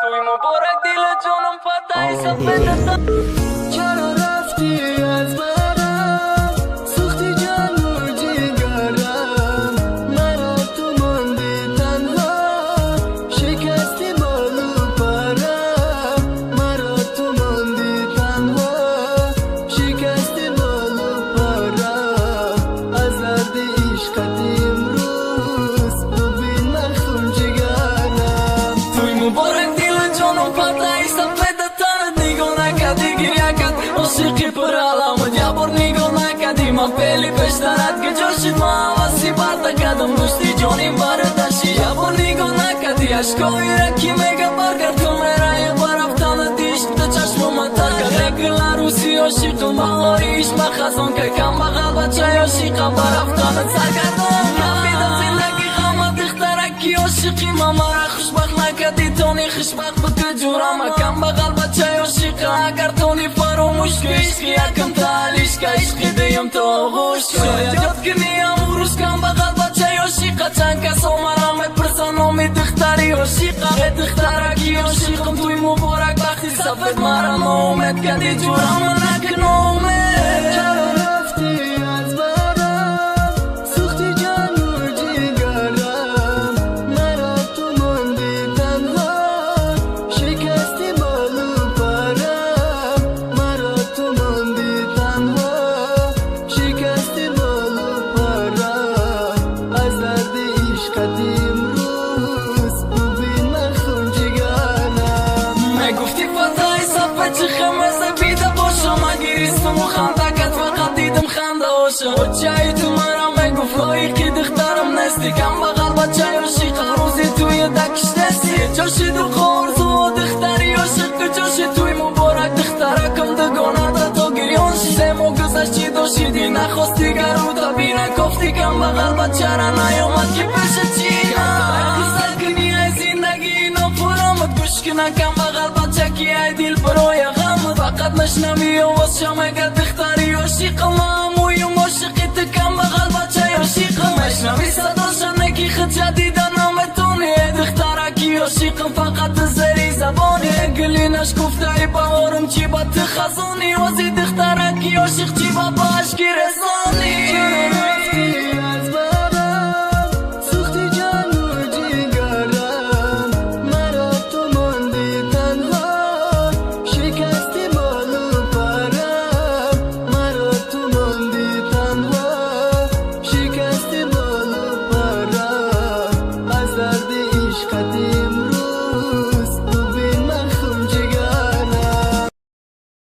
توی مبارک دل جانم فتحی سفید چرا رفتی از برم سوختی جان و جگرم مرا تو ماندی تنها شکستی بالو پرم مرا تو ماندی تنها شکستی بالو پرم از درد عشقت امروز ببین مخون جگرم توی مبارک دل جانم فتحی سفید تنت نگاه نکردی گریه کرد عاشقی پر علامت یه بار نگاه نکردی من فعلی پشترت که جاشید ما حواسی برده کردم داشتی جانیم بردشی یه بار نگاه نکردی اشکایی را کی میگه برگرد تو میره یه بار افتانه دیش تو چشم من ترکرد گل عروسی عاشقم بهاریش مخزان که کم بغل بچه عاشقم بر افتانه سرگردم نفیدم زندگی غمت اخترکی عاشقی ما مرا خوشبخت نکردی تونی خوشبخت بکه جورم کم بغل بچه عاشقه اگر تونی فراموش که عشقی یکم تحلیش که عشقی دیم تو غوش شاید یاد کنی امروز کم بغل بچه عاشقه چند کس مرا میپرسن امید دختری عاشقه دخترکی عاشقم توی مبارک وقتی سفید مرا ناامید کردی جورم نکن امید چرا رفتی از برم سوختی جان و جگرم مرا تو ماندی تنها شکستی بالو پرم مرا تو ماندی تنها شکستی بالو پرم از درد عشقت امروز ببین مخون جگرم میگفتی فتحی سفید چه خمه بیده باشم اگریستم و خنده کت فقط دیدم خنده باشم بچه تو مرا میگفت لایقی دخترم نستی کم بغل بچه عاشق روزی توی دکش نستی جاشی دو خورزو دختری عاشق جاشی توی مبارک دخترکم دگانه دا تو گریان شیده ما گذشتی داشیدی نخواستی گرو تا بینه کفتی کم بغل بچه را نیامد که پیش چی گذر کنی ای زندگی نفرامت گوش کنه کم بغل بچه کی ای دیل برای غمت فقط نشنمی آواز شمگه دختری عاشقم همویم عاشقی تو کم بغل بچه عاشقم نشنمی صداشم نکی خود جدیده نامتونی دخترکی عاشقم فقط زری زبانی گلی نشکفته ای بهارم چی با تو خزانی وزی دخترکی عاشق چی با باشکی رسانی